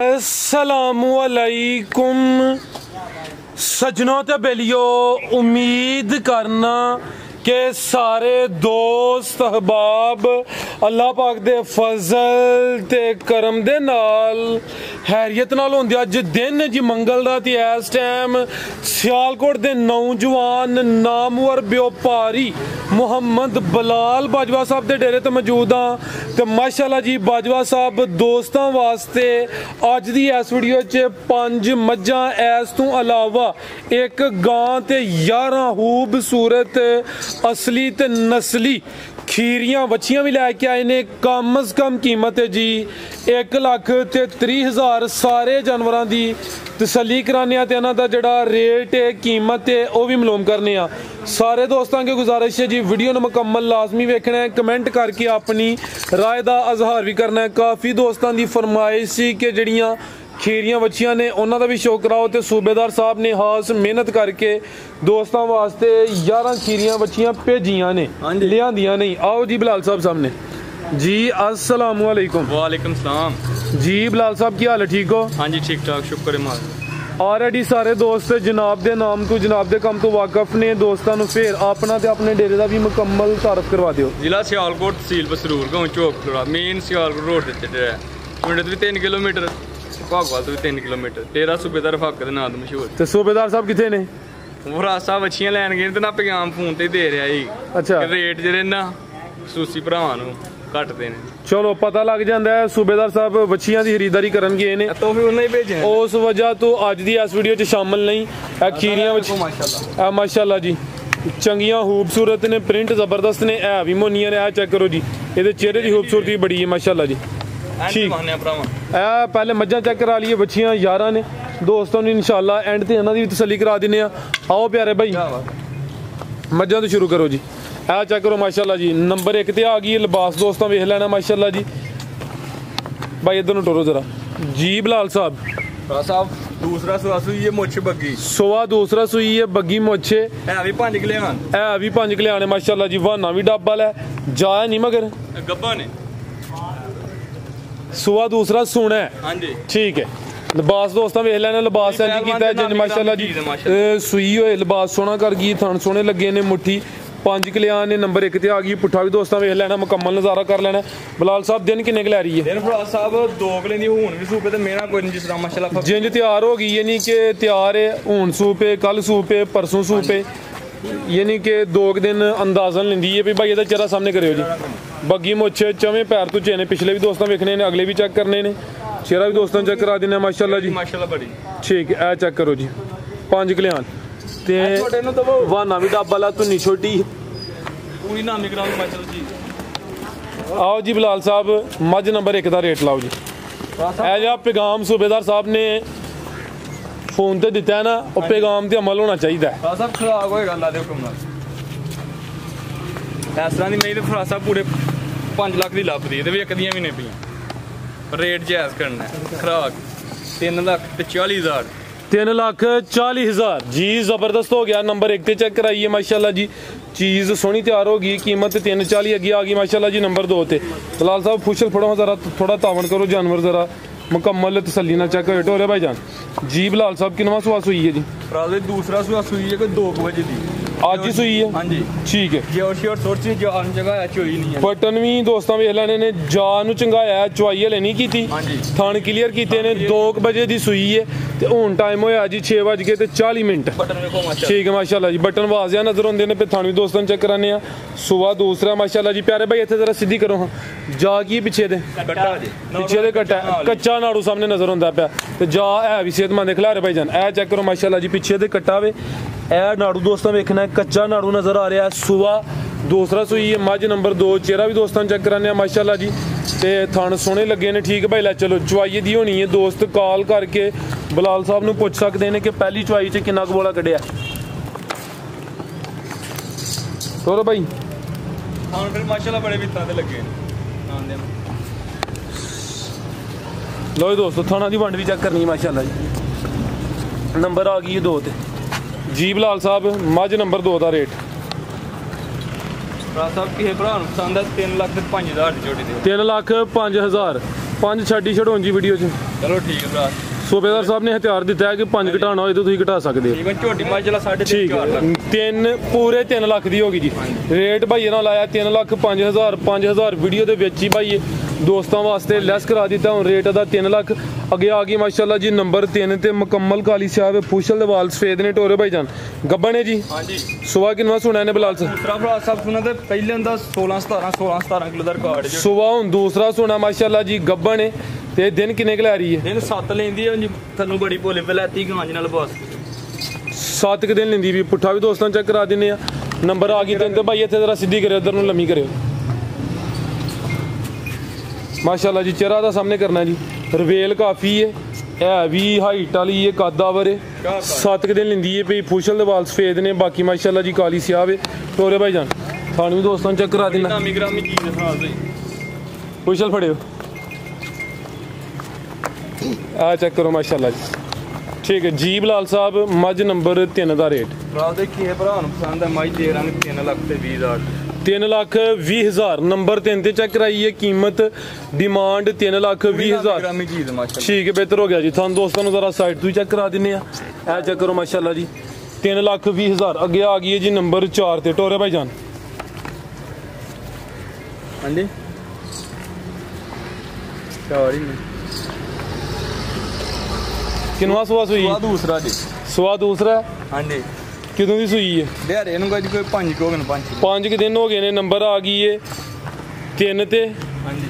अस्सलामुअलैकुम सजनों ते बेलियो, उम्मीद करना कि सारे दोस्त अहबाब अल्लाह पाक दे फजल ते करम दे नाल हैरियत नाल होंदे। अज दिन जी मंगल दा ते इस टाइम सियालकोट दे नौजवान नामवर व्यापारी मुहम्मद बलाल बाजवा साहब दे डेरे ते मौजूद हाँ। ते माशाअल्लाह जी बाजवा साहब दोस्तां वास्ते अज दी इस वीडियो च 5 मज्जां इस तों अलावा एक गां ते 11 खूबसूरत असली ते नस्ली खीरियां बच्चियां भी लैके आए ने। कम अज कम कीमत है जी 1,30,000। सारे जानवरों की तसली कराने ते इन्हां दा जिहड़ा रेट है कीमत है वह भी मालूम करने। सारे दोस्तों की गुजारिश है जी वीडियो ने मुकम्मल लाजमी वेखना है, कमेंट करके अपनी राय का इजहार भी करना है। काफ़ी दोस्तों की फरमाइश सी कि जिहड़ियां खीरियां बच्चियां ने उन्हों का भी शो कराओ, तो सूबेदार साहब ने खास मेहनत करके दोस्तों वास्ते 11 खीरियां बच्चियां भेजियां ने, लियांदियां नहीं। आओ जी बिलाल साहब सामने जी। अस्सलाम वालेकुम। वालेकुम सलाम जी। बिलाल साहब की हाल है, ठीक हो? हाँ जी ठीक ठाक, शुक्र है मालिक। ऑलरेडी सारे दोस्त जनाब के नाम तो जनाब के काम तो वाकफ ने। दोस्तों को फिर अपना ते अपने डेरे का भी मुकम्मल तारफ करवा दो। जिला सियालकोट, तहसील बसरूर, गाँव चौक, मेन सियालकोट रोड से पिंड भी 3 किलोमीटर, भागवाल तो भी 3 किलोमीटर। तेरा सूबेदार फाक के नाम मशहूर। तो सूबेदार साहब कितने ने? भरा साहब अच्छियां लैन गए ना, पैगाम फोन ते दे रहा ही। अच्छा, रेट जेरे ना सूसी भरावां नूं घटदे ने। चलो पता लग जाता है। सूबेदार साहब बच्चियां की खरीदारी करन गए ने, तो फिर उन्हें भेजे उस वजह तो अज दी इस वीडियो च शामिल नहीं। खीरियां माशाअल्लाह जी चंगियां खूबसूरत ने, प्रिंट जबरदस्त ने, है भी मोनियां ने। चेक करो जी, ये चेहरे की खूबसूरती बड़ी है माशाअल्लाह जी। ठीक, पहले मज्जां चेक करा लिए, बच्चियां 11 ने। दोस्तों ने इंशाल्लाह एंड ते इन्हां दी भी तसल्ली करा दिन्ने आ। आओ प्यारे भाई मज्जां तो शुरू करो जी। ए चेक करो माशाअल्लाह जी, नंबर 1 ते आ गई लिबास। दोस्तों वेख लेना माशाअल्लाह जी। भाई इधर नूं टोरो जरा जी। बिलाल साहब दूसरा सुआ सुई है मुछ बग्गी, सुआ दूसरा सुई है बग्गी मुछ है भी 5 किलेआन, है भी 5 किलेआन माशाअल्लाह जी। वाना भी डब्बा है, जाया नहीं मगर गब्बा ने। सुआ दूसरा सुना है। हाँ जी ठीक है। लिबास दोस्तों वेख लेना, लिबास माशाअल्लाह जी सुई होए, लिबास सोहना कर गई, थन सोहने लगे ने, मुट्ठी 5 किलेआन ने। नंबर 1 ते आ गई। पुट्ठा भी दोस्तों वेख लेना, मुकम्मल नज़ारा कर लेना। बिलाल साहब दिन किन्ने लै रही है? दिन बिलाल साहब 2 किले दी हून भी सूपे ते मेरा कोई नहीं, जिस तरह माशाअल्लाह जिंज तैयार हो गई, यानी कि तैयार है। हून सूपे, कल सूपे, परसों सूपे, यानी कि 2 दिन अंदाजन लेंदी है। भी भाई एदा चेहरा सामने करो जी। बग्गी मुछ, चवें पैर तो चेने, पिछले भी दोस्तों वेखने ने, अगले भी चेक करने ने। चेहरा भी दोस्तों चेक करा देना माशाअल्लाह जी। माशाअल्लाह बड़ी ठीक है। ए चेक करो जी 5 किलेआन ते वाना भी डब्बा ला, तुन्नी छोटी पूरी नामी कराओ माशाअल्लाह जी। आओ जी बिलाल साहब मज नंबर 1 का रेट लाओ जी। ए जा पैगाम सूबेदार साहब ने फोन ते दिता है ना, वो पैगाम ते अमल होना चाहिए। सब खराब होएगा अल्लाह दे हुक्म नाल। इस तरह दी मेरी तो फरासा पूरे 5 लाख दी लभदी है, ते विकदियां भी नहीं पियां। रेट जायज़ करना है। खराक 3,40,000 3,40,000 जी। जबरदस्त हो गया। नंबर 1 ते चेक कराइए माशाअल्लाह जी। चीज़ सोहनी तैयार होगी, कीमत 3,40 अगे आ गई माशाअल्लाह जी। नंबर 2 ते बिलाल साहब फुशल फड़ो जरा, थोड़ा तावन करो जानवर जरा मुकम्मल तसल्ली ना चेक हो रहा भाईजान जी। बिलाल साहब किनवा सुआ सुई है जी? दूसरा सुआ सुई है, कोई 2 बजे दी आज ही सुई है। हाँ जी ठीक है। बटन भी दोस्तों वेख लेने ने, जा नूं चंगाया है, चुवाई हले नहीं की, थान क्लीयर किए ने। 2 बजे की सुई है, तो हूँ टाइम होया जी 6:40। ठीक है माशाअल्लाह जी। बटन वाजिया नजर आते हैं, फिर थान भी दोस्तों चेक कराने। सुबह दूसरा माशाअल्लाह जी। प्यारे भाई इतने जरा सीधी करो। हाँ जा की पिछे दे कट्टा कच्चा नाड़ू सामने नजर आता पाया, तो जा है भी सेहतमंद खिलारे भाई जान। ए चेक करो माशाअल्लाह जी, पिछे दे कट्टा वे। ए नाड़ू दोस्तों वेखना है, कच्चा नाड़ू नजर आ रहा है। सुबह दूसरा सुई है, मज नंबर 2। चेहरा भी दोस्तों चेक कराने माशाअल्लाह जी, ते थन सोहने लगे ने। ठीक है भाई लै चलो चुवाई दी होनी है। दोस्त कॉल करके बिलाल साहब नूं पुछ सकते हैं कि पहली चुवाई च किन्ना बोला कढ़िया। तो भाई माशाअल्लाह बड़े बित्तां ते लगे लो दोस्तों, थाना की वंड भी चेक करनी है माशाअल्लाह जी। नंबर आ गई है 2 ते जी। बिलाल साहब मज नंबर 2 का रेट साहब किसी भरा पसंद है 3,05,000 की झोटी दे। 3,05,000 5 ਛੱਡੀ ਛੜਾਉਣ ਜੀ ਵੀਡੀਓ 'ਚ। ਚਲੋ ਠੀਕ ਹੈ ਭਰਾ। सूबेदार साहब ने हथियार दिता है कि 5 घटाना हो तो घटा सकते हो। ਈਵਨ ਝੋਟੀ ਮਾਸ਼ਾਅੱਲਾ 3.5 3 पूरे 3 लाख की होगी जी। रेट भाई ना लाया 3 लाख 5,000 वीडियो के विच ही भाई दोस्तों वास्ते लैस करा दिता। हूँ रेट अदा 3 लाख। अगे आ गई माशाल्लाह जी नंबर 3 ते मुकम्मल काली साहब फूशल दे वाल सफेद ने टोरे भाई जान गब्बन है जी। हाँ जी सुबह किन्ना सुना ने बिलाल साहब? दूसरा भरा साहब सुना ते पहले अंदा 16-17 किलो दा रिकॉर्ड है। सुबह हूँ दूसरा सुना माशाल्लाह जी गब्बन है ते दिन किन्ने क लै रही है? दिन 7 लेंदी है जी। थल्लों बड़ी भोले पलैती गां जी नाल बस 7 क दिन लेंदी भी। पुट्ठा भी दोस्तों चेक करा दिने नंबर आ गई 3 ते भाई इत्थे जरा सीधी करो इधर नूं लम्मी करो माशाल्लाह जी। चेहरा दा सामने करना जी। रवेल काफ़ी है भी हाइट वाली है कदावर है 7 क दिन लेंदी है भाई फूशल दे वाल सफेद ने बाकी माशाल्लाह जी काली स्याह है टोरे भाई जान थानू भी दोस्तों चेक करा देना फूशल फड़ियो आ चेक करो माशाल्लाह जी। ठीक है जी बिलाल साहब मझ नंबर 3 का रेट देखिए भरा पसंद है मझ दे रंग 3 लाख ते 20,000 3 लाख 20,000 नंबर 3 ते चेक कराई है कीमत डिमांड 3 लाख 20,000। ठीक है बेहतर हो गया जी। थानू दोस्तों जरा साइड तो ही चेक करा दिने आ चेक करो माशाल्लाह जी 3 लाख 20,000। अगे आ गई है जी नंबर 4 ते टोरे भाई जान। हाँ जी किनवा सुआ सुई? दूसरा जी। सुआ दूसरा? हाँ जी। कितों की सुई है? दिहाड़े नूं कोई 5 हो गए 5 के दिन हो गए ने। नंबर आ गई है 3 ते। हाँ जी।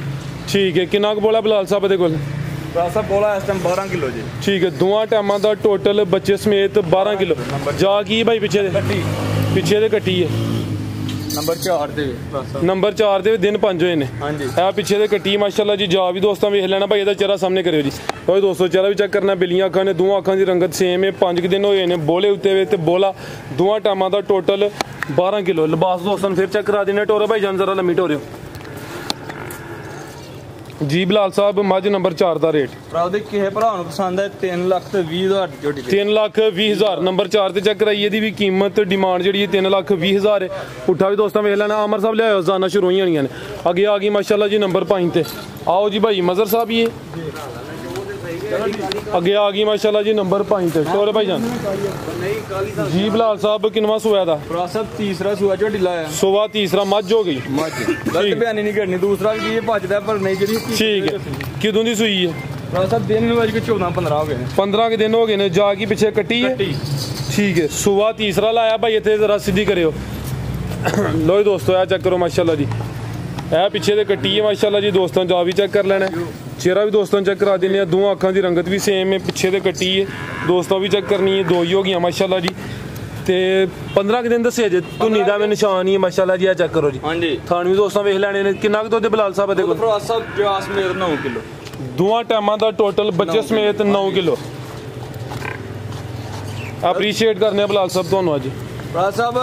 ठीक है किन्ना बोला बिलाल साहब दे कोल? साहब बोला इस टाइम 12 किलो जी। ठीक है दोवां टाइमां दा टोटल बच्चे समेत 12 किलो। जा की भाई पिछे दे कट्टी है नंबर 4 दे दिन 5 होए ने। हाँ जी। है पिछे दे कट्टी माशाल्लाह जी। जा भी दोस्तों वेख लेना भाई इहदा चेहरा सामने करियो जी। भाई दोस्तों चेहरा भी चेक करना बिलियां अखां ने दोवां अखां दी रंगत सेम है 5 के दिन होए ने बोले उत्ते वे ते बोला दोवां टाइमां दा टोटल 12 किलो। लिबास दोस्तों फिर चेक करा देने टोरे भाई जान जरा लम्मी टोरियो जी बिलाल साहब मझ नंबर 4 का रेट पसंद है 3 लाख 20,000 3 लाख 20,000 नंबर 4 ते चेक कराइए दी भी कीमत डिमांड जी 3 लाख 20,000 है। पुट्ठा भी दोस्तों वेख लेना अमर साहब लिया जाना शुरू होई होनी ने। अगे आ गई माशाल्लाह जी नंबर 5 ते आओ जी भाई मजर साहब ये अगे आ गई माशाल्लाह जी नंबर 5 ते टोरे भाई जान जी बिलाल साहब किनवा सुआ दा? तीसरा सुआ झोटी लाया सुबह तीसरा मझ हो गई गलत बयानी नहीं करनी दूसरा भी भजदा पर नहीं जी। ठीक है किदों दी सुई है? दिन 14-15 हो गए 15 के दिन हो गए ने। जा की पिछे कट्टी है। ठीक है सुबह तीसरा लाया भाई इतने जरा सीधी करो लो दोस्तों आ चेक करो माशाल्लाह जी है पिछे दे कट्टी है माशाल्लाह जी। दोस्तों जा भी चेक कर लेना चेहरा भी दोस्तों चेक करा देने दोवां अखां की रंगत भी सेम है पिछे दे कट्टी है दोस्तों भी चेक करनी है 2 ही हो गई माशाल्लाह जी। ते 15 के दिन दसे जे धुनी दा में निशान ही है माशाल्लाह जी। चेक करो जी। हाँ जी थान भी दोस्तों वेख लैने ने किन्ना दुध बिलाल साहब दे कोल? 9 किलो दोवां टाइमां दा टोटल बच्चे समेत 9 किलो। अप्रीशिएट करने बिलाल साहब तुहानू अज साहब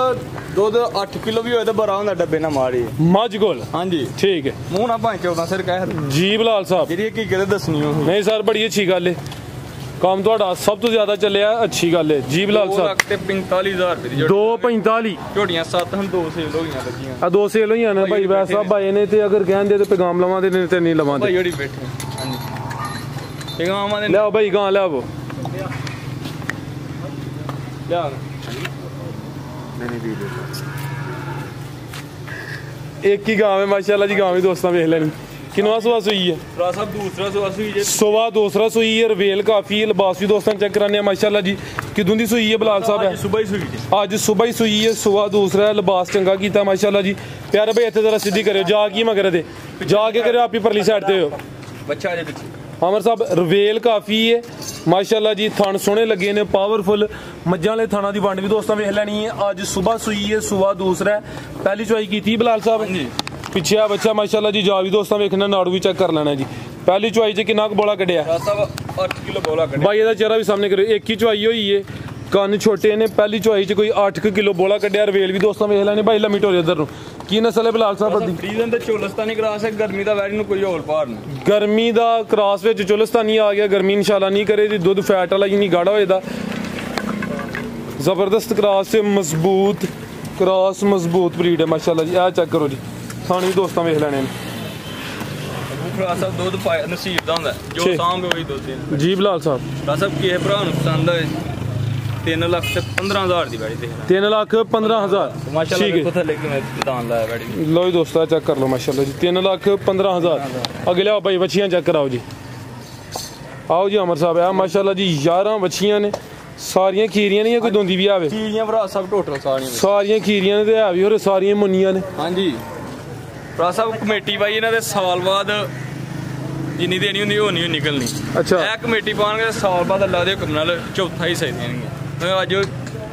दुध 8 किलो भी होए तो बड़ा होंदा डब्बे ना मारी मझ कोल। हाँ जी ठीक है मुंह ना भाई 14 सिर कह जी बिलाल साहब जी हकीकत दसनी हो नहीं सर बड़ी अच्छी गल है काम थोड़ा सब तो ज्यादा चले अच्छी गल है जी बिलाल साहब। 45,000 245 झोटियां 7 हम 2 सेल हो गईयां लगियां 2 सेल होईयां ने भाई वैसे साहब भाई ने ते अगर कहंदे ते पैगाम लवांदे ने ते नहीं लवांदे भाई ओड़ी बैठे। हां जी पैगाम दे ले भाई गां ले आओ ले एक ही गांव है माशाल्लाह जी। गांव भी दोस्तों वेख लेनी किनवा सुआ सुई है? साहब दूसरा सुआ सुई है सुबह दूसरा सुई है रवेल काफी है लिबास भी दोस्तों चेक कराने माशाल्लाह जी। किदों दी सुई है बिलाल साहब? आज सुबह ही सुई आज सुबह ही सुई है सुबह दूसरा है लिबास चंगा कीता माशाल्लाह जी। प्यारे भाई इत्थे जरा सीधी करियो जा की मगर दे जाके करियो आप ही परली साइड ते हो बच्चा जे पीछे अमर साहब रवेल काफ़ी है माशाल्लाह जी। थन सोहने लगे ने पावरफुल मज्जां वाले थाना की वंड भी दोस्तों वेख लैनी है। अज सुबह सुई है सुबह दूसरा है पहली चुआई की थी बिलाल साहब पिछे आ बच्चा माशाल्लाह जी। जा भी दोस्तों वेखना नाड़ू भी चेक कर लेना जी। पहली चुआई च कितना बोला कढ़िया? 8 किलो बोला कढ़िया भाई ਇਹਦਾ चेहरा भी सामने करो एक ही चुआई हुई है ਕੰਨ छोटे ने पहली चुआई च कोई 8 किलो बोला कढ़िया रवेल भी दोस्तों वेख लैने भाई लम्मी टोरे इधर की नस्ल है बिलाल साहब दी? फ्रीजन ते चोलस्तानी क्रॉस है गर्मी दा वैरी नु कोई होल पार नहीं गर्मी दा क्रॉस विच चोलस्तानी आ गया गर्मी इंशाल्लाह नहीं करे दुध फैट वाला नहीं गाढ़ा होएदा जबरदस्त क्रॉस से मजबूत क्रॉस मजबूत ब्रीड है माशाल्लाह जी। आ चेक करो जी थाने भी दोस्तों वेख लैने ਭਰਾ ਸਾਹਿਬ ਦੁੱਧ ਪਾਇਆ ਨਸੀਬ ਦਾ ਹੁੰਦਾ ਜੋ ਠੀਕ। ਸਾਂਭ ਉਹੀ ਦੁੱਧ ਦੇਣਾ ਜੀ ਬਲਾਲ ਸਾਹਿਬ ਭਰਾ ਸਾਹਿਬ ਕਿਸੇ ਭਰਾ ਨੂੰ ਪਸੰਦ ਆਏ 3,15,000 ਦੀ ਬੈੜੀ ਦੇਖ 3,15,000 ਮਾਸ਼ਾਅੱਲਾ ਠੀਕ ਹੈ। ਦੇਖੋ ਥੱਲੇ ਕਿਵੇਂ ਦਾਨ ਲਾਇਆ ਬੈੜੀ ਲਓ ਜੀ ਦੋਸਤੋ ਚੈੱਕ ਕਰ ਲਓ ਮਾਸ਼ਾਅੱਲਾ ਜੀ 3,15,000 ਅੱਗੇ ਲਿਆਓ ਭਾਈ ਵੱਛੀਆਂ ਚੈੱਕ ਕਰਾਓ ਜੀ ਆਓ ਜੀ ਅਮਰ ਸਾਹਿਬ ਆ ਮਾਸ਼ਾਅੱਲਾ ਜੀ 11 ਵੱਛੀਆਂ ਨੇ ਸਾਰੀਆਂ ਖੀਰੀਆਂ ਨਹੀਂ ਕੋਈ ਦੋਂਦੀ ਵੀ ਆਵੇ ਚੀਰੀਆਂ ਭਰਾ ਸਾਹਿਬ ਟੋਟਲ ਸਾਰੀਆਂ ਖੀਰੀਆਂ ਨੇ ਤੇ ਹੈ ਵੀ ਹੋਰ ਸਾਰੀਆਂ ਮੁੰਨੀਆਂ ਨੇ ਹਾਂਜੀ ਭਰਾ ਸਾਹਿਬ ਕਮੇਟੀ ਬਾਈ ਇਹਨਾਂ ਦੇ ਸਾਲ ਬਾਅਦ ਜਿੰਨੀ ਦੇਣੀ ਹੁੰਦੀ ਉਹ ਨਹੀਂ ਨਿਕਲਣੀ ਅੱਛਾ ਇਹ ਕਮੇਟੀ ਪਾਉਣਗੇ ਸਾਲ ਬਾਅਦ ਅੱਲਾ ਦੇ ਹੁਕਮ ਨਾਲ ਚੌਥਾ ਹੀ ਸਹੀ ਦੇਣਗੇ ਅੱਜ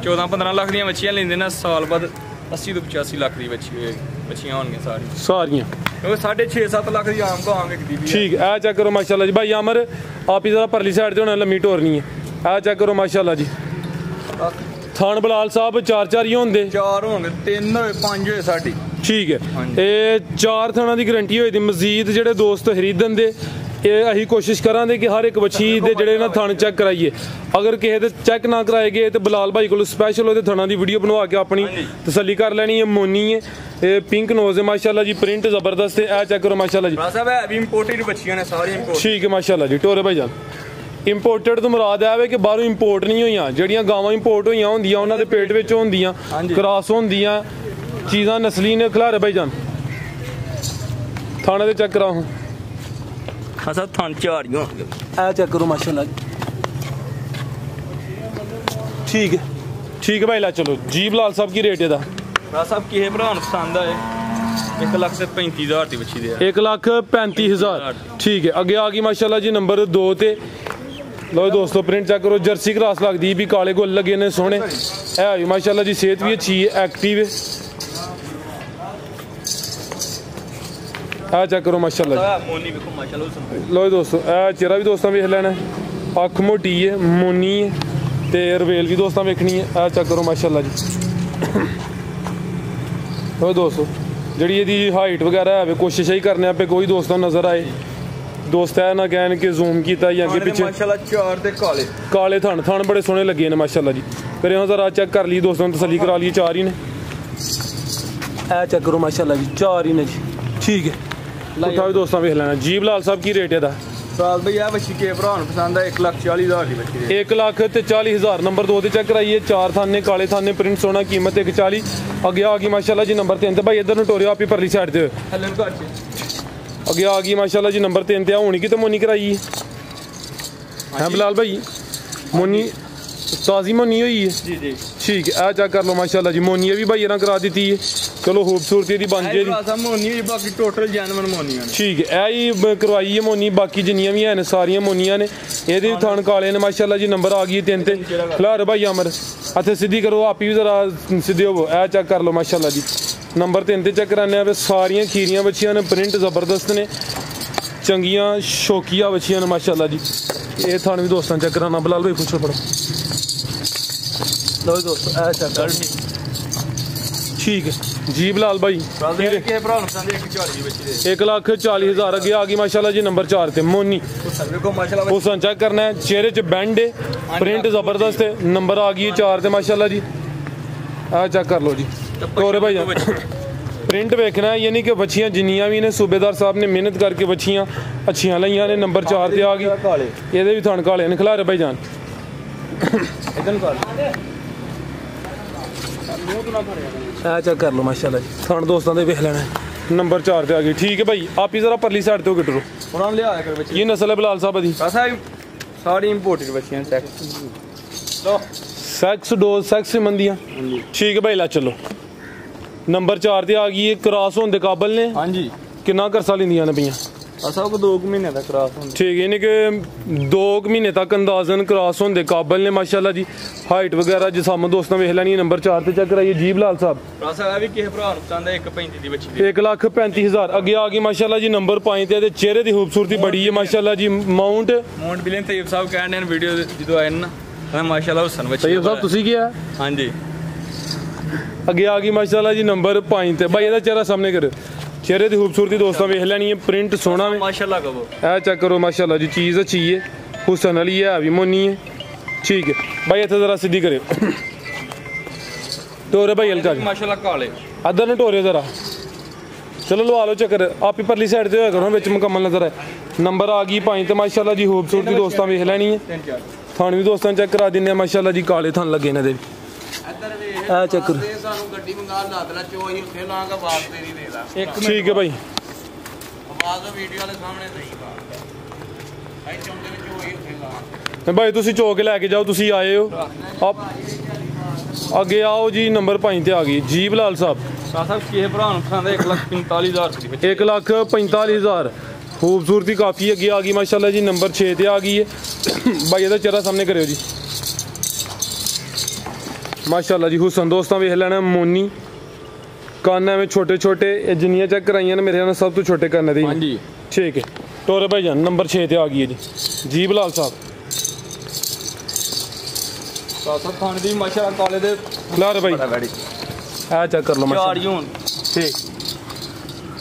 14-15 ਲੱਖ ਦੀਆਂ ਬੱਚੀਆਂ ਲੈਂਦੇ ਨੇ ਸਾਲ ਬਾਅਦ 80 ਤੋਂ 85 ਲੱਖ ਦੀ ਬੱਚੀ ਹੋਏਗੀ ਬੱਚੀਆਂ ਹੋਣਗੀਆਂ ਸਾਰੀਆਂ ਕਿਉਂਕਿ 6.5-7 ਲੱਖ ਦੀ ਆਮ ਕਹਾਂਗੇ ਵਿਕਦੀ ਵੀ ਠੀਕ ਹੈ ਇਹ ਚੈੱਕ ਕਰੋ ਮਾਸ਼ਾਅੱਲਾ ਜੀ ਭਾਈ ਅਮਰ ਆਪ ਹੀ ਜ਼ਰਾ ਪਰਲੀ ਸਾਈਡ ਤੇ ਹੋਣਾ ਲੰਮੀ ਟੋਰਨੀ ਹੈ ਇਹ ਚੈੱਕ ਕਰੋ ਮਾਸ਼ਾਅੱਲਾ ਜੀ ਥਾਨ ਬਲਾਲ ਸਾਹਿਬ 4 ਹੀ ਹੁੰਦੇ 4 ਹੋਣਗੇ 3 ਹੋਏ 5 ਹੋਏ ਸਾਡੀ ਠੀਕ ਹੈ ਇਹ 4 ਥਾਣਾ ਦੀ ਗਰੰਟੀ ਹੋਈ ਦੀ ਮਜ਼ੀਦ ਜਿਹੜੇ ਦੋਸਤ ਖਰੀਦਣ ਦੇ ਇਹ ਅਸੀਂ ਕੋਸ਼ਿਸ਼ ਕਰਾਂਗੇ ਕਿ ਹਰ ਇੱਕ ਬੱਚੀ ਦੇ ਜਿਹੜੇ ਨਾ ਥਣ ਚੈੱਕ ਕਰਾਈਏ ਅਗਰ ਕਿਸੇ ਦੇ ਚੈੱਕ ਨਾ ਕਰਾਏ ਗਏ ਤੇ ਬਲਾਲ ਭਾਈ ਕੋਲ ਸਪੈਸ਼ਲ ਉਹਦੇ ਥਣਾ ਦੀ ਵੀਡੀਓ ਬਣਵਾ ਕੇ ਆਪਣੀ ਤਸੱਲੀ ਕਰ ਲੈਣੀ ਹੈ ਮੋਨੀ ਹੈ ਇਹ ਪਿੰਕ ਨੋਜ਼ ਹੈ ਮਾਸ਼ਾਅੱਲਾ ਜੀ ਪ੍ਰਿੰਟ ਜ਼ਬਰਦਸਤ ਹੈ ਇਹ ਚੈੱਕ ਕਰੋ ਮਾਸ਼ਾਅੱਲਾ ਜੀ ਸਾਹਿਬ ਇਹ ਵੀ ਇੰਪੋਰਟਡ ਬੱਚੀਆਂ ਨੇ ਸਾਰੀਆਂ ਇੰਪੋਰਟ ਠੀਕ ਹੈ ਮਾਸ਼ਾਅੱਲਾ ਜੀ ਟੋਰੇ ਭਾਈ ਜਾਨ ਇੰਪੋਰਟਡ ਤੋਂ ਮੁਰਾਦ ਹੈ ਕਿ ਬਾਹਰੋਂ ਇੰਪੋਰਟ ਨਹੀਂ ਹੋਈਆਂ ਜਿਹੜੀਆਂ ਗਾਵਾਂ ਇੰਪੋਰਟ ਹੋਈਆਂ ਹੁੰਦੀਆਂ ਉਹਨਾਂ ਦੇ ਪੇਟ ਵਿੱਚ ਹੁੰਦੀਆਂ ਕ੍ਰਾਸ ਹੁੰਦੀਆਂ ਚੀਜ਼ਾਂ ਨਸਲੀ ਨੇ ਖਿਲਾਰੇ ਭਾਈ ਜਾਨ ਥਾਣੇ ਦੇ ਚੈੱਕ ਕਰਾਓ ਹਾਂ ਸਰ ਥਣ 4 ਹੀ ਹੋਣਗੇ ਇਹ ਚੈੱਕ ਕਰੋ ਮਾਸ਼ਾਅੱਲਾ ਠੀਕ ਹੈ ਭਾਈ ਲਾ ਚਲੋ ਜੀ ਬਲਾਲ ਸਾਹਿਬ ਕੀ ਰੇਟ ਇਹਦਾ ਭਰਾ ਸਾਹਿਬ ਕਿਸੇ ਭਰਾ ਨੂੰ ਪਸੰਦ ਆਏ 1,35,000 ਦੀ ਬੱਚੀ ਦੇ 1,35,000 ਠੀਕ ਹੈ ਅੱਗੇ ਆ ਗਈ ਮਾਸ਼ਾਅੱਲਾ ਜੀ ਨੰਬਰ 2 ਤੇ ਲੋ ਦੋਸਤੋ ਪ੍ਰਿੰਟ ਚੈੱਕ ਕਰੋ ਜਰਸੀ ਕ੍ਰਾਸ ਲੱਗਦੀ ਵੀ ਕਾਲੇ ਗੁੱਲ ਲੱਗੇ ਨੇ ਸੋਹਣੇ ਇਹ ਵੀ ਮਾਸ਼ਾਅੱਲਾ ਜੀ ਸਿਹਤ ਵੀ ਅੱਛੀ ਹੈ ਐਕਟਿਵ ਹੈ ਆ ਚੈੱਕ ਕਰੋ ਮਾਸ਼ਾਅੱਲਾ ਮੋਨੀ ਵੇਖੋ ਮਾਸ਼ਾਅੱਲਾ ਲੋ ਦੋਸਤੋ ਇਹ ਚਿਹਰਾ ਵੀ ਦੋਸਤਾਂ ਵੇਖ ਲੈਣਾ ਅੱਖ ਮੋਟੀ ਹੈ ਮੋਨੀ ਹੈ ਤੇ ਰਵੇਲ ਵੀ ਦੋਸਤਾਂ ਵੇਖਣੀ ਹੈ ਆ ਚੈੱਕ ਕਰੋ ਮਾਸ਼ਾਅੱਲਾ ਜੀ ਲੋ ਦੋਸਤੋ ਜਿਹੜੀ ਇਹਦੀ ਹਾਈਟ ਵਗੈਰਾ ਹੈ ਕੋਸ਼ਿਸ਼ ਹੀ ਕਰਨੇ ਆਪੇ ਕੋਈ ਦੋਸਤਾਂ ਨਜ਼ਰ ਆਏ ਦੋਸਤ ਹੈ ਨਾ ਕਹਿਣ ਕਿ ਜ਼ੂਮ ਕੀਤਾ ਜਾਂ ਅੱਗੇ ਪਿੱਛੇ ਮਾਸ਼ਾਅੱਲਾ 4 ਤੇ ਕਾਲੇ ਥਣ ਬੜੇ ਸੋਹਣੇ ਲੱਗੇ ਨੇ ਮਾਸ਼ਾਅੱਲਾ ਜੀ ਕਰਿਓ ਜ਼ਰਾ ਚੈੱਕ ਕਰ ਲਈ ਦੋਸਤਾਂ ਨੂੰ ਤਸੱਲੀ ਕਰਾ ਲਈ 4 ਹੀ ਨੇ ਇਹ ਚੈੱਕ ਕਰੋ ਮਾਸ਼ਾਅੱਲਾ ਜੀ 4 ਹੀ ਨੇ ਜੀ ਠੀਕ ਹੈ ਉਠਾ ਵੀ ਦੋਸਤਾਂ ਵੇਖ ਲੈਣਾ ਜੀ ਬਲਾਲ ਸਾਹਿਬ ਕੀ ਰੇਟ ਇਹਦਾ ਸਾਲ ਭਈ ਆ ਬੱਚੀ ਕੇ ਭਰਾ ਨੂੰ ਪਸੰਦ ਆ 1,40,000 ਦੀ ਬੱਚੀ 1,40,000 ਨੰਬਰ 2 ਤੇ ਚੈੱਕ ਕਰਾਈਏ 4 ਥਾਨੇ ਕਾਲੇ ਥਾਨੇ ਪ੍ਰਿੰਟ ਸੋਹਣਾ ਕੀਮਤ 1,40 ਅੱਗੇ ਆ ਗਈ ਮਾਸ਼ਾਅੱਲਾ ਜੀ ਨੰਬਰ 3 ਤੇ ਭਾਈ ਇੱਧਰ ਨੂੰ ਟੋਰਿਓ ਆਪੀ ਪਰਲੀ ਸਾਈਡ ਤੇ ਹੱਲੇ ਘਰ ਅੱਗੇ ਆ ਗਈ ਮਾਸ਼ਾਅੱਲਾ ਜੀ ਨੰਬਰ 3 ਤੇ ਆ ਹੋਣੀ ਕਿ ਤੇ ਮੋਨੀ ਕਰਾਈ ਹੈ ਬਲਾਲ ਭਾਈ ਮੋਨੀ ਤਾਜ਼ੀ ਮੋਨੀ ਹੋਈ ਹੈ ਜੀ ਠੀਕ ਹੈ ਆ ਚੈੱਕ ਕਰ ਲਓ ਮਾਸ਼ਾਅੱਲਾ ਜੀ ਮੋਨੀ ਵੀ ਭਾਈ ਇਹਨਾਂ ਕਰਾ ਦਿੱਤੀ ਹੈ ਚਲੋ ਖੂਬਸੂਰਤੀ ਦੀ ਬਣ ਜੇ ਮੋਨੀ ਬਾਕੀ ਟੋਟਲ ਜੈਨੂਇਨ ਮੋਨੀਆਂ ਨੇ ਠੀਕ ਹੈ ਇਹ ਹੀ ਕਰਵਾਈ ਹੈ ਮੋਨੀ ਬਾਕੀ ਜਿੰਨੀਆਂ ਵੀ ਹਨ ਸਾਰੀਆਂ ਮੋਨੀਆਂ ਨੇ ਇਹਦੇ ਥਣ ਕਾਲੇ ਨੇ ਮਾਸ਼ਾਅੱਲਾ ਜੀ ਨੰਬਰ ਆ ਗਈ 3 ਤੇ ਖਿਲਾਰ ਭਾਈ ਅਮਰ ਇੱਥੇ ਸਿੱਧੀ ਕਰੋ ਆਪੀ ਵੀ ਜ਼ਰਾ ਸਿੱਧੇ ਹੋਵੋ ਇਹ ਚੈੱਕ ਕਰ ਲਓ ਮਾਸ਼ਾਅੱਲਾ ਜੀ ਨੰਬਰ 3 ਤੇ ਚੈੱਕ ਕਰਾਨੇ ਆ ਸਾਰੀਆਂ ਖੀਰੀਆਂ ਬੱਚੀਆਂ ਨੇ ਪ੍ਰਿੰਟ ਜ਼ਬਰਦਸਤ ਨੇ ਚੰਗੀਆਂ ਸ਼ੌਕੀਆ ਬੱਚੀਆਂ ਨੇ ਮਾਸ਼ਾਅੱਲਾ ਜੀ ਇਹ ਥਣ ਵੀ ਦੋਸਤਾਂ ਚੈੱਕ ਕਰਾਣਾ ਬਲਾਲ ਭਾਈ ਪੁੱਛੋ ਫੜੋ ਲੋ ਦੋਸਤੋ ਇਹ ਚੈੱਕ ਕਰ ਠੀਕ ਹੈ ਜੀ ਬਲਾਲ ਭਾਈ ਕੇ ਭਰਾ ਨੂੰ ਪਸੰਦ 1,40,000 ਦੀ ਬੱਚੀ ਦੇ 1,40,000 ਅੱਗੇ ਆ ਗਈ ਮਾਸ਼ਾਅੱਲਾ ਜੀ ਨੰਬਰ 4 ਤੇ ਮੋਨੀ ਵੇਖੋ ਮਾਸ਼ਾਅੱਲਾ ਉਸ ਨੂੰ ਚੈੱਕ ਕਰਨਾ ਹੈ ਚਿਹਰੇ 'ਚ ਬੈਂਡ ਹੈ ਪ੍ਰਿੰਟ ਜ਼ਬਰਦਸਤ ਹੈ ਨੰਬਰ ਆ ਗਈ 4 ਤੇ ਮਾਸ਼ਾਅੱਲਾ ਜੀ ਆ ਚੈੱਕ ਕਰ ਲਓ ਜੀ ਤੋਰੇ ਭਾਈ ਪ੍ਰਿੰਟ ਵੇਖਣਾ ਹੈ ਯਾਨੀ ਕਿ ਬੱਚੀਆਂ ਜਿੰਨੀਆਂ ਵੀ ਨੇ ਸੂਬੇਦਾਰ ਸਾਹਿਬ ਨੇ ਮਿਹਨਤ ਕਰਕੇ ਬੱਚੀਆਂ ਅੱਛੀਆਂ ਲਈਆਂ ਨੇ ਨੰਬਰ 4 ਤੇ ਆ ਗਈ ਇਹਦੇ ਵੀ ਥਣ ਕਾਲੇ ਨੇ ਖਿਲਾਰੇ ਭਾਈ ਜਾਨ ਇਦਾਂ ਨੂੰ ਆ ਚੈੱਕ ਕਰ ਲਓ ਮਾਸ਼ਾਅੱਲਾ ਜੀ ਥਣ ਦੋਸਤਾਂ ਦੇ ਵੇਖ ਲੈਣਾ ਨੰਬਰ 4 ਤੇ ਆ ਗਈ ਠੀਕ ਹੈ ਭਾਈ ਆਪ ਹੀ ਜ਼ਰਾ ਪਰਲੀ ਸਾਈਡ ਤੇ ਹੋ ਗਿਟਰੋ ਉਹਨਾਂ ਨੂੰ ਲਿਆਇਆ ਕਰ ਬੱਚੀ ਇਹ ਨਸਲ ਹੈ ਬਲਾਲ ਸਾਹਿਬ ਦੀ ਸਾਰੀ ਇੰਪੋਰਟਡ ਬੱਚੀਆਂ ਸੈਕਸ ਡੋਜ਼ ਸੈਕਸ ਮੰਦੀਆਂ ਠੀਕ ਹੈ ਭਾਈ ਲਾ ਚਲੋ ਨੰਬਰ 4 ਤੇ ਆ ਗਈ ਕ੍ਰਾਸ ਹੋਣ ਦੇ ਕਾਬਲ ਨੇ ਹਾਂਜੀ ਕਿੰਨਾ ਕਰਸਾ ਲੈਂਦੀਆਂ ਨੇ ਪਈਆਂ ਅਸਾਂ ਕੋ 2 ਮਹੀਨੇ ਦਾ ਕ੍ਰਾਸ ਹੁੰਦਾ ਠੀਕ ਹੈ ਯਾਨੀ ਕਿ 2 ਮਹੀਨੇ ਤੱਕ ਅੰਦਾਜ਼ਨ ਕ੍ਰਾਸ ਹੋਣ ਦੇ ਕਾਬਲ ਨੇ ਮਾਸ਼ਾਅੱਲਾ ਜੀ ਹਾਈਟ ਵਗੈਰਾ ਜਿਸਮ ਦੋਸਤਾਂ ਵੇਖ ਲੈਣੀ ਨੰਬਰ 4 ਤੇ ਚੈੱਕ ਕਰਾਈਏ ਜੀ ਬਲਾਲ ਸਾਹਿਬ ਰਾਸਾ ਵੀ ਕਿਸੇ ਭਰਾ ਨੂੰ ਪਸੰਦ ਹੈ 1,35,000 ਦੀ ਬੱਚੀ ਦੀ 1,35,000 ਅੱਗੇ ਆ ਗਈ ਮਾਸ਼ਾਅੱਲਾ ਜੀ ਨੰਬਰ 5 ਤੇ ਇਹਦੇ ਚਿਹਰੇ ਦੀ ਖੂਬਸੂਰਤੀ ਬੜੀ ਹੈ ਮਾਸ਼ਾਅੱਲਾ ਜੀ ਮਾਉਂਟ ਬਿਲਨ ਤੈਯਬ ਸਾਹਿਬ ਕਹਿੰਦੇ ਨੇ ਵੀਡੀਓ ਜਦੋਂ ਆਏ ਨਾ ਮਾਸ਼ਾਅੱਲਾ ਹੁਸਨ ਬੱਚੀ ਤੈਯਬ ਸਾਹਿਬ ਤੁਸੀਂ ਕੀ ਆ ਹਾਂਜੀ ਅੱਗੇ ਆ ਗਈ ਮਾਸ਼ਾਅੱਲਾ ਜੀ ਨੰਬਰ 5 ਤੇ ਭਾਈ ਇਹਦਾ ਚਿਹਰਾ ਸਾਹਮਣੇ ਕਰੋ ਚਿਹਰੇ ਦੀ ਖੂਬਸੂਰਤੀ ਦੋਸਤਾਂ ਵੇਖ ਲੈਣੀ ਹੈ ਪ੍ਰਿੰਟ ਸੋਹਣਾ ਹੈ ਮਾਸ਼ਾਅੱਲਾ ਕਹੋ ਇਹ ਚੈੱਕ ਕਰੋ ਮਾਸ਼ਾਅੱਲਾ ਜੀ ਚੀਜ਼ ਅੱਛੀ ਹੈ ਹੁਸਨ ਵਾਲੀ ਹੈ ਵੀ ਮੋਨੀ ਹੈ ਠੀਕ ਹੈ ਭਾਈ ਇੱਥੇ ਜ਼ਰਾ ਸਿੱਧੀ ਕਰਿਓ ਟੋਰੇ ਭਾਈ ਹਲਕਾ ਮਾਸ਼ਾਅੱਲਾ ਕਾਲੇ ਅੱਧਰ ਨੂੰ ਟੋਰੇ ਜ਼ਰਾ चलो लवा लो चक्कर आप ही परली साइड से होया करो विच मुकम्मल नजर है नंबर आ गई भाई तो माशाल्लाह जी खूबसूरती दोस्तां वेख लैनी है थान भी दोस्तां चेक करा दिन्ने माशाल्लाह जी काले थान लगे इन्हां दे ए चक्कर ठीक है भाई भाई तुसी चौक लैके जाओ तुसी आए हो आप अगे आओ जी नंबर भाई ते आ गई जी बिलाल साहब 1,45,000 खूबसूरती काफ़ी अगे आ गई माशाल्लाह जी नंबर 6 ते आ गई है भाई ਇਹਦਾ चेहरा सामने करियो जी माशाल्लाह जी हुसन दोस्तां वेख लैना मोनी कान में छोटे छोटे जिन्नियां चेक कराइयां ने मेरे सब तो छोटे करने दी हां जी ठीक है टोरे भाई जान नंबर 6 ते आ गई है जी बिलाल साहब थाने दी माशाल्लाह काले दे लारे भाई आ चेक कर लो माशाल्लाह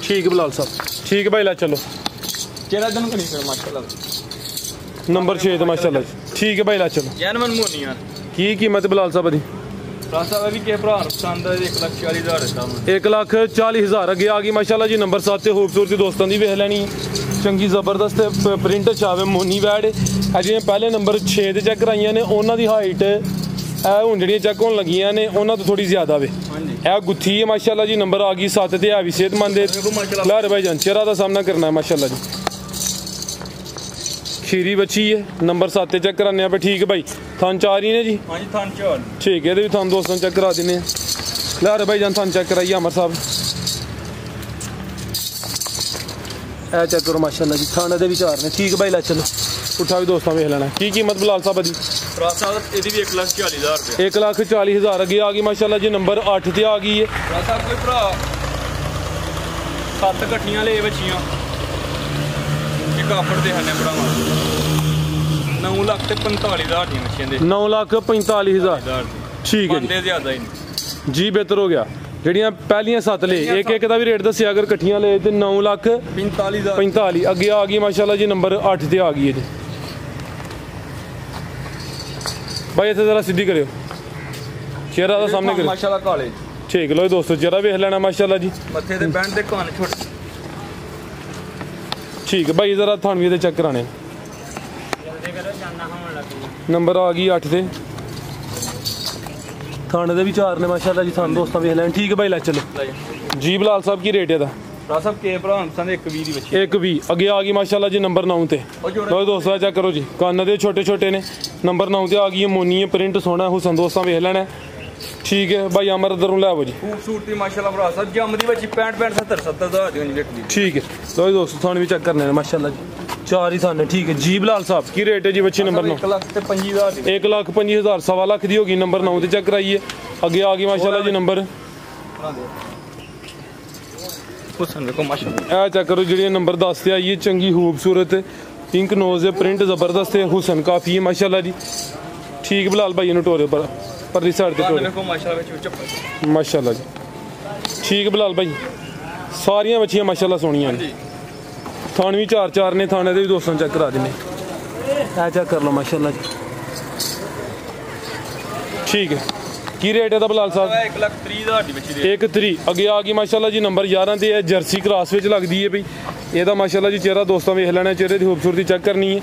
ठीक बिलाल साहब ठीक भाई ला चलो चेहरा दन कनी कर माशाल्लाह नंबर 6 ते माशाल्लाह ठीक है भाई ला चलो जैनवन मोनी यार की कीमत बिलाल साहब दी रासा भी के भरा पसंद है 1,40,000 1,40,000 अगे आ गई माशाल्लाह जी नंबर 7 ते खूबसूरती दोस्तों दी वेख लैनी चंगी जबरदस्त प्रिंट चावे मोनी वैड जिवें पहले नंबर 6 ते चेक कराइयां ने उन्हां दी हाइट हुण जिहड़ियां चेक होण लगियां ने उन्हां तो थोड़ी ज्यादा वे ए गुत्थी है माशाल्लाह जी नंबर आ गई 7 ते है भी सेहतमंद है लारे भाई जान चेहरा दा सामना करना है माशाल्लाह जी खीरी बच्ची है नंबर 7 ते चेक कराने पे ठीक है भाई थान 4 ही ने जी हां जी थान 4 ठीक है भी थान दोस्तों चेक करा देने लारे भाई जान थान चेक कराइए अमर साहब ए चेक करो माशाल्लाह जी थाने दे भी 4 ने ठीक है भाई ला चलो उठा भी दोस्तों वेख लेना की कीमत बिलाल साहब दी रासा एदी भी 1,40,000 1,40,000 अगे आ गई माशाल्लाह जी नंबर 8 ते आ गई है रासा कोई भरा 7 कट्ठियां ले बच्चियां एक आफर दे हने भरावां 9,45,000 दी बच्चियां दे 9,45,000 ठीक है जी ज्यादा ही जी बेहतर हो गया ਜਿਹੜੀਆਂ ਪਹਿਲੀਆਂ 7 ले एक एक ਦਾ ਵੀ ਰੇਟ ਦੱਸਿਆ ਅਗਰ ਇਕੱਠੀਆਂ ਲਏ ਤੇ 9,45,000 ਅੱਗੇ ਆ ਗਈ ਮਾਸ਼ਾਅੱਲਾ ਜੀ ਨੰਬਰ 8 ਤੇ ਆ ਗਈ ਹੈ ਜੀ भाई इतना जरा सीधी करियो चेहरा दा सामने करियो माशाल्लाह काले ठीक लो दोस्तों चेहरा वेख लेना माशाल्लाह जी मथे ते बैंड ते कान छोटे ठीक है भाई जरा थानवी दे चेक कराने नंबर आ गई 8 ते थाने दे भी 4 ने माशाल्लाह जी थान दोस्तों वेख लेना ठीक है भाई ला चलो जी बिलाल साहब की रेट है दा रासा के भरा संद 1,20 दी बच्ची 1,20 अगे आ गई माशाल्लाह जी नंबर 9 ते लो दोस्तों चेक करो जी कान दे छोटे छोटे ने नंबर 9 ते आ गई है मोनी है प्रिंट सोना हुसन दोस्तों वेख लेना ठीक है भाई अमर इधरों ले आओ जी खूबसूरती माशाल्लाह भरा सब जम दी बच्ची 65 70 दा दी जी ठीक है लो दोस्तों थाने भी चेक करने माशाल्लाह जी 4 ही थाने ठीक है जी बिलाल साहब की रेट है जी बच्ची नंबर 9 1,25,000 1,25,000 सवा लाख दी होगी नंबर 9 ते चेक कराइए आगे आ गई माशाल्लाह जी नंबर ए चेक करो जी नंबर 10 ते आई है चंगी खूबसूरत पिंक नोज है प्रिंट जबरदस्त है हुसन काफ़ी है माशाल्लाह जी ठीक बिलाल भाई इन्होंने टोरे पर परली साइड ते माशाल्लाह जी ठीक बिलाल भाई सारियां बच्चियां माशाल्लाह सोहनियां ने थान भी 4 ने थाने दे भी दोस्तों चेक करा देने ए चेक कर लो माशाल्लाह जी ठीक है की रेट है बिलाल साहब 1,30,000 दी बच्ची 1,30 अगे आ गई माशाल्लाह जी नंबर 11 ते है जर्सी क्रॉस विच लगदी है भाई ਇਹਦਾ माशाल्लाह जी चेहरा दोस्तों वेख लेना चेहरे दी खूबसूरती चेक करनी है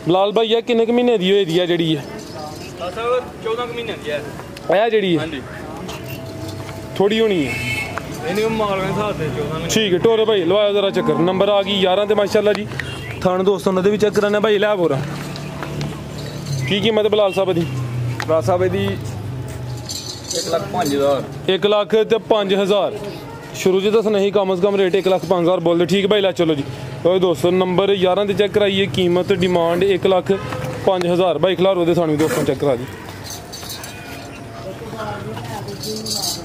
बिलाल भाई किन्ने क महीने दी होई दी है जेड़ी है 14 महीने दी है ਇਹ ਜਿਹੜੀ है थोड़ी होनी है ਇਹਨੇ ਮਾਲ ਦੇ ਹਿਸਾਬ ਤੇ 14 ठीक है टोरे भाई लवाओ जरा चक्कर नंबर आ गई 11 ते माशाल्लाह जी थान दोस्तों ने भी चेक कराना भाई लै बोरा की कीमत बिलाल साहब दी रासा दी 1,05,000 1,05,000 शुरू से दसना ही कम से कम रेट 1,05,000 बोलते ठीक भाई ला चलो जी तो दोस्तों नंबर 11 ते चेक कराइए कीमत डिमांड 1,05,000 भाई खिलारो दे थानू दोस्तों चेक करा दी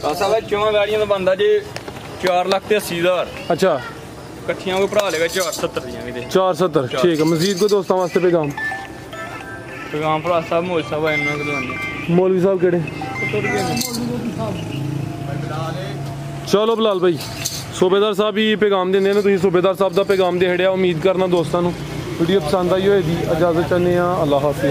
रासा भाई चौं गाड़ियां दा बनदा जी 4,80,000 अच्छा इकट्ठियां कोई भरा लेगा 470 दियां भी 470 ठीक है मजीद को दोस्तों वास्ते पैगाम भरा साहब मोल साहब इन्ना को मौलवी साहब केड़े चलो बिलाल भाई सूबेदार साहब ही पैगाम देंगे ने तुसीं सूबेदार साहब का पैगाम दे छड़िया उम्मीद करना दोस्तों वीडियो पसंद आई होएगी इजाजत चाहते हैं अल्लाह हाफिज़।